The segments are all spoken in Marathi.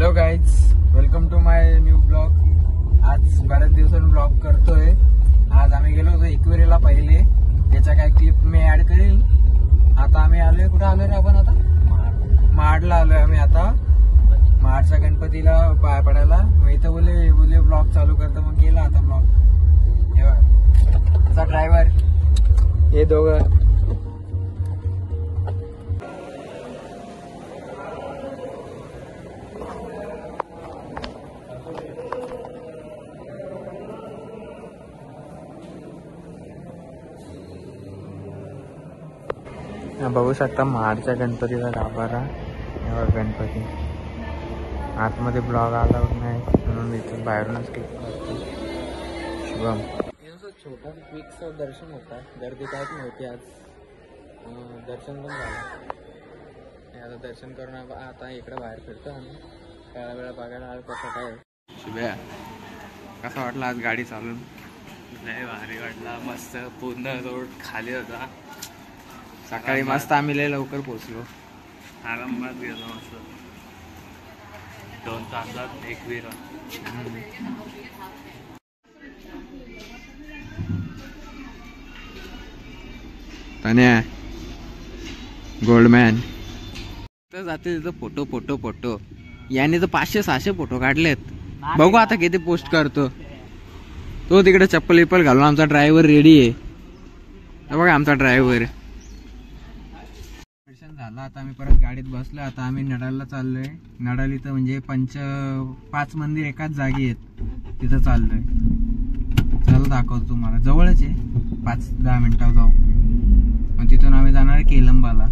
Hello guys, welcome to my new blog. आज बऱ्याच दिवसांनी ब्लॉग करतोय। आज आम्ही गेलो होतो एकविरेला पहिले, त्याच्या काही क्लिप मी ऍड करेल। आता आम्ही आलोय, कुठे आलोय रे आपण? आता महाडला आलोय आम्ही। आता महाडच्या गणपतीला पाया पडायला। मग इथं बोले ब्लॉग चालू करतो, मग केला आता ब्लॉग। हे बघा ड्रायव्हर, हे दोघं। बघू शकता महाडच्या गणपतीचा गाभारा। गणपती आतमध्ये ब्लॉग आला नाही म्हणून इथे बाहेरूनच क्लिक करतो। शुभम छोटा क्विक दर्शन होता, गर्दी काहीच नव्हती आज। दर्शन पण झालं। आता दर्शन करून आता इकडे बाहेर फिरतो आम्ही। वेळा वेळा बघायला कसं काय। शुभ्या, कसा वाटला आज गाडी चालून? लय भारी वाटला, मस्त। पूर्ण रोड खाली होता। सकाळी मस्त आम्ही लय लवकर पोहोचलो। आरामात गेलो मस्त। 2 तासात एकविरा। तन्या गोल्डमॅन तर जाते तिथं फोटो फोटो फोटो। याने तर 500-600 फोटो काढलेत। बघू आता किती पोस्ट करतो तो। तिकडे चप्पल विप्पल घालून आमचा ड्रायव्हर रेडी आहे। बघा आमचा ड्रायव्हर। दर्शन झालं, आता आम्ही परत गाडीत बसलो। आता आम्ही नडालला चाललोय। नडाल इथं म्हणजे 5 मंदिर एकाच जागी आहेत, तिथं चाललोय। चला दाखवतो तुम्हाला, जवळच आहे, 5-10 मिनिटावर जाऊ। मग तिथून आम्ही जाणार केलंबाला।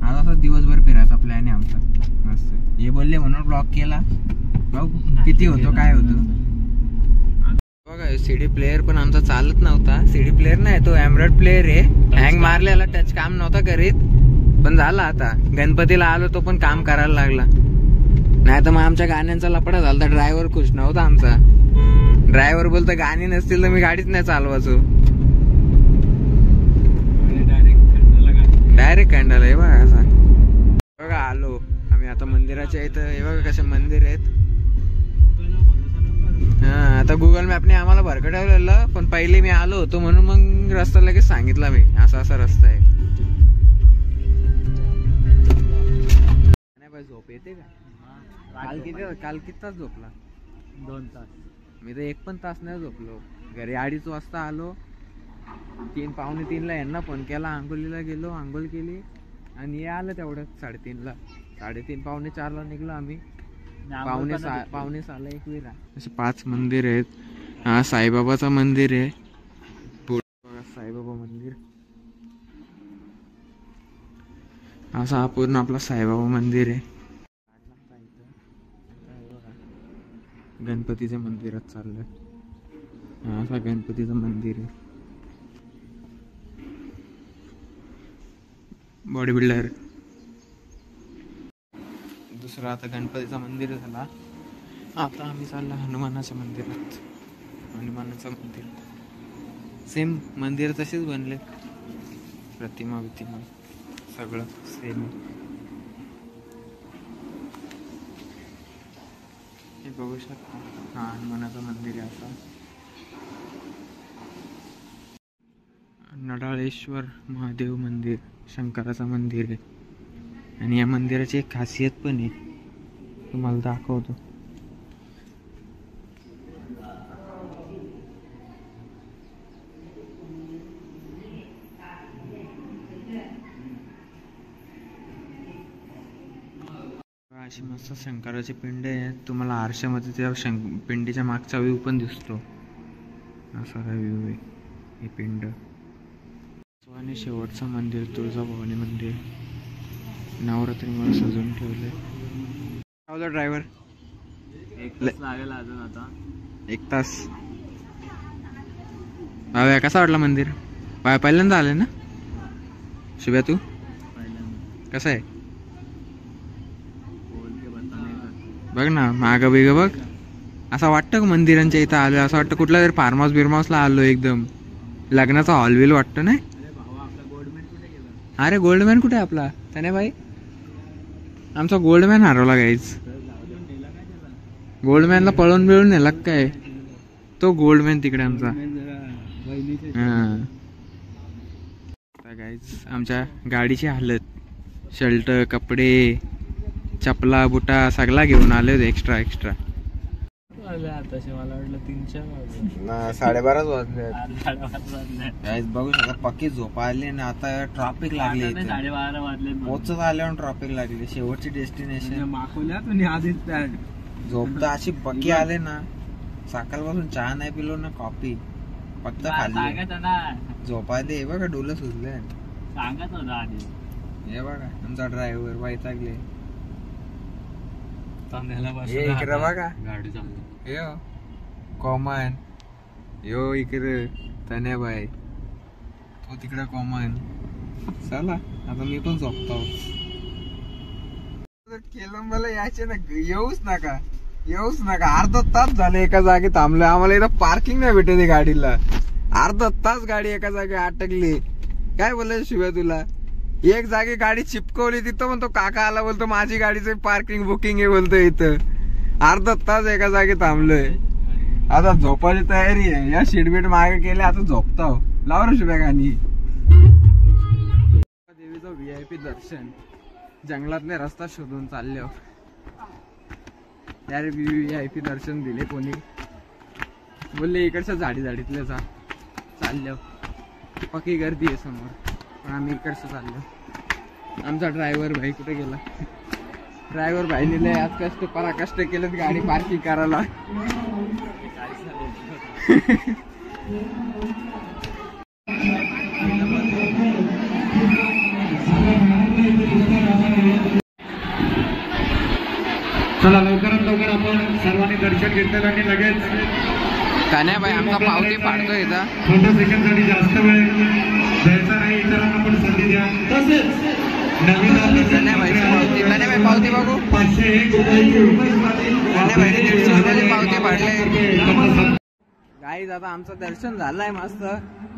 आज असं दिवसभर फिरायचा प्लॅन आहे आमचा मस्त। हे बोलले म्हणून ब्लॉग केला। बघू किती होतो काय होतो। बघा सीडी प्लेअर पण आमचा चालत नव्हता। सीडी प्लेअर नाही, तो एमरॉइड प्लेअर आहे। हँग मारलेला, टच काम नव्हता करीत, पण झाला आता। गणपतीला आलो तो पण काम करायला लागला। नाही तर मग आमच्या गाण्यांचा लपडा झाला। ड्रायव्हर खुश नव्हता आमचा। ड्रायव्हर बोलतो गाणी नसतील तर मी गाडीच नाही चालवायचो। डायरेक्ट खंडाला आहे बघा असा। बघा आलो आम्ही आता मंदिराच्या इथं। हे बघा कसे मंदिर आहेत। हा, आता गुगल मॅपने आम्हाला भरकटवलेलं, पण पहिले मी आलो होतो म्हणून मग रस्ता लगेच सांगितला मी, असा असा रस्ता आहे। नाही झोप येते का? काल किती तास झोपला? 2 तास। मी तर 1 पण तास नाही झोपलो। घरी 2:30 वाजता आलो। 3-3:45 यांना फोन केला। आंघोलीला गेलो, आंघोळ केली आणि हे आलं तेवढं 3:30ला। 3:30-4:45ला निघलो आम्ही। 5:45ला एकविरा। असे 5 मंदिर आहेत। हा साईबाबाचं मंदिर आहे। साईबाबा मंदिर असा हा पूर्ण आपला साईबाबा मंदिर आहे। गणपतीच्या मंदिरात चाललंय। हा असा गणपतीचं मंदिर आहे। Body builder. दुसरा आता गणपतीचा मंदिर झाला। आता आम्ही चाललो हनुमानाच्या मंदिरात। हनुमानाचं मंदिर सेम मंदिर तसेच बनले, प्रतिमा बितिमा सगळं सेम। हे बघू शकता, हा हनुमानाचं मंदिर आहे। आता नडाळेश्वर महादेव मंदिर शंकराचं मंदिर आहे। आणि या मंदिराची एक खासियत पण आहे, तुम्हाला दाखवतो। अशी मस्त शंकराची पिंड आहे। तुम्हाला आरशामध्ये त्या पिंडीच्या मागचा व्ह्यू पण दिसतो। असा व्ह्यू आहे ही पिंड। आणि शेवटचं मंदिर तुळजाभवानी मंदिर, नवरात्रीमुळे सजवून ठेवले। ड्रायव्हर 1 तास लागेल अजून। आता 1 तास। कसा वाटला मंदिर? पहिल्यांदा आले ना शुभ्या तू? कसं आहे बघ ना, मागं बिग बघ। असं वाटतं का मंदिरांच्या इथं आलोय? असं वाटतं कुठला तरी फार्म हाऊस बिर्माऊसला आलो, एकदम लग्नाचा हॉल बिल वाटतं नाही? अरे गोल्डमॅन कुठे आपला? त्याने भाई आमचा गोल्डमॅन हरवला गाईज। गोल्डमॅनला पळून बिळून नेला काय? तो गोल्डमॅन तिकडे आमचा. गाईज आमच्या गाडीची हालत, शर्ट कपडे चपला बुटा सगळा घेऊन आले होते एक्स्ट्रा. मला वाटलं 3-4 12:30 वाजले. बघू शकता पक्की झोप आली ना. आता ट्रॅफिक लागली, 12:30 वाजले. पोचत आल्यावर ट्रॅफिक लागली. शेवटची डेस्टिनेशन झोप तर अशी पक्की आले ना. सकाळपासून चहा नाही पिलो ना, कॉफी फक्त खाल्ली. झोप आली. बघा डोलं सुचले. सांगत होता आधी. हे बघा आमचा ड्रायव्हर वैतागले. इकडे बघा गाडी चालू. यो कॉमन, यो इकडे तन्याबाई, तो तिकडे कॉमन. चला आता मी पण झोपतो. केलं मला यायचे ना, येऊच नका. अर्धा तास झाले एका जागी थांबलोय. आम्हाला इथं पार्किंग नाही भेटत गाडीला. अर्धा तास गाडी एका जागी अटकली. काय बोलायचं शिवाय तुला? एक जागी गाडी चिपकवली, तिथं म्हणतो काका आला, बोलतो माझी गाडीचं पार्किंग बुकिंग आहे बोलतो. इथं अर्धा तास एका जागी थांबलोय. आता झोपायची तयारी आहे. या शीटबीट मागे केले, आता झोपतो. लाव रे शिव्या गाणी. देवीचं VIP दर्शन जंगलातले रस्ता शोधून चालले. यार VIP दर्शन दिले कोणी, बोलले इकडच्या झाडीतले जा. चाललो, पक्की गर्दी आहे समोर, पण आम्ही इकडचं चाललो. आमचा ड्रायव्हर भाई कुठे गेला? ड्रायव्हर भाई नेले आज कष्ट केलेत गाडी पार्किंग करायला. चला लवकरात लवकर आपण सर्वांनी दर्शन घेतलेलं आणि लगेच कान्याबाई आमचा पावती पाडतोय इथं. फोटो सेकंडसाठी जास्त वेळ द्यायचा नाही, इतरांना पण संधी द्या. तसेच नवीन कान्याबाई पावती बघू. 501 कान्याबाईने 150 रुपयाची पावती पाडले. गाईज आता आमचं दर्शन झालंय मस्त.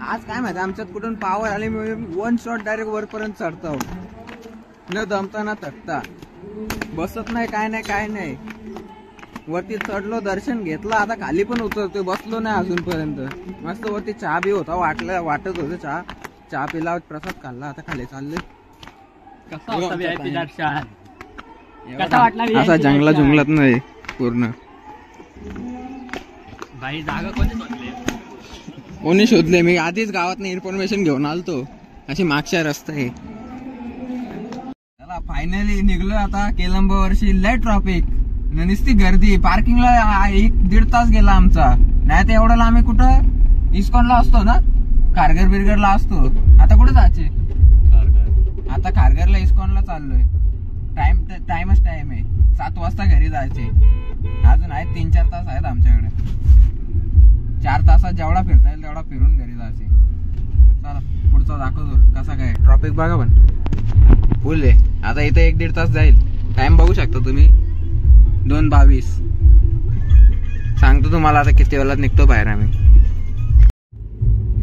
आज काय माहिती आमच्यात कुठून पावर आले, वन शॉट डायरेक्ट वरपर्यंत चढतो. न दमता ना थकता, बसत नाही काय नाही. वरती चढलो, दर्शन घेतलं. आता खाली पण उतरतोय, बसलो नाही अजूनपर्यंत. मस्त वरती चहा बी होता, वाटत होतं चहा पिला, प्रसाद खाल्ला. आता खाली चालले. असा जंगलात नाही पूर्ण. भाई जागा कोणी शोधले? मी आधीच गावात इन्फॉर्मेशन घेऊन आलतो. अशी मागच्या रस्ता आहे. चला फायनली निघलो आता. केलंब वर्षी लय ट्रॉफिक, नुसती गर्दी. पार्किंगला 1-1.5 तास गेला आमचा. नाही तर एवढ्याला आम्ही कुठं इस्कॉनला असतो ना, खारघर बिरघरला असतो. आता कुठे जायचे? आता खारघरला इस्कॉनला चाललोय. टाइमच टाइम आहे. 7 वाजता घरी जायचे. अजून आहेत 3-4 तास आहेत आमच्याकडे. 4 तासात जेवढा फिरता येईल तेवढा फिरून घरी जायचे. चला पुढचा दाखवतो कसा काय. ट्रॉफिक बघा पण फुल आहे. आता इथे 1-1.5 तास जाईल. टाइम बघू शकता तुम्ही, 2:22. सांगतो तुम्हाला आता किती वेळात निघतो बाहेर आम्ही.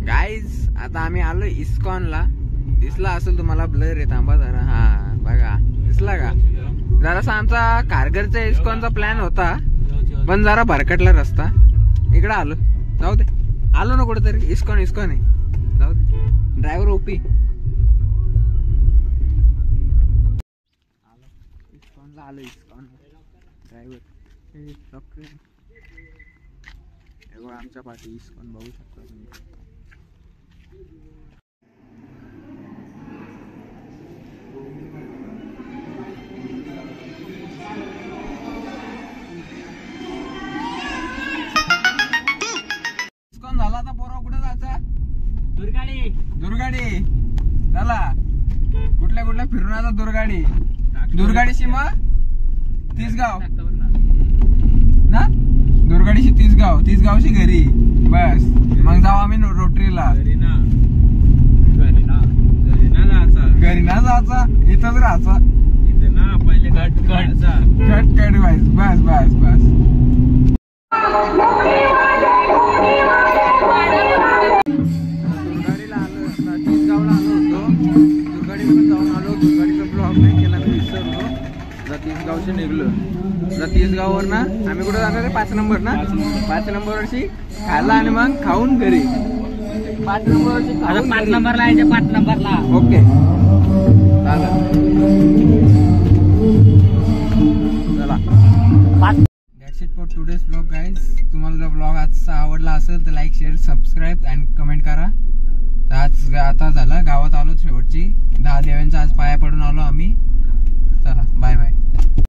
गाईज आता आम्ही आलो इस्कॉनला. दिसला असेल तुम्हाला, ब्लर आहे. थांबा जरा. हा बघा दिसला का? जरासा आमचा खारघरचा इस्कॉनचा प्लॅन होता, पण जरा भरकटला रस्ता. इकडे आलो. जाऊ दे, आलो ना कुठेतरी. इस्कॉन आहे. जाऊ दे. Driver OP. इस्कॉनला आलो. इस्कॉन ड्रायव्हर आमच्या पाठी इस्कॉन बघू शकता तुम्ही. इस्कॉन झाला. आता पोरा कुठे जायचा? दुर्गाडी. चला कुठल्या फिरून आता दुर्गाडी सीमा तिसगाव ना. दुर्गाडीशी तिसगावशी घरी. बस मग जाऊ आम्ही रोटरीला. घरी ना जायचा, इथंच राहायचा. इथे ना पहिले कट बस. दुर्गाडीला आलो, तिसगावला आलो होतो. दुर्गाडीकडून जाऊन आलो. दुर्गाडीचा ब्लॉग नाही केला मी, विसरलो. तिसगाव तीसगावशी निघलो. आता तीसगाववर ना आम्ही कुठे जाणार आहे? 5 नंबर ना. 5 नंबरवरशी खायला आणि मग खाऊन घरी. 5 नंबरवरशी 5 नंबरला आहे. 5 नंबरला. ओके चला. That's it for today's blog guys. तुम्हाला जर ब्लॉग आजचा आवडला असेल तर like share subscribe and comment करा. आज आता झालं गावात आलो शेवटची 10 देवांचा आज पाया पडून आलो आम्ही. चला बाय बाय.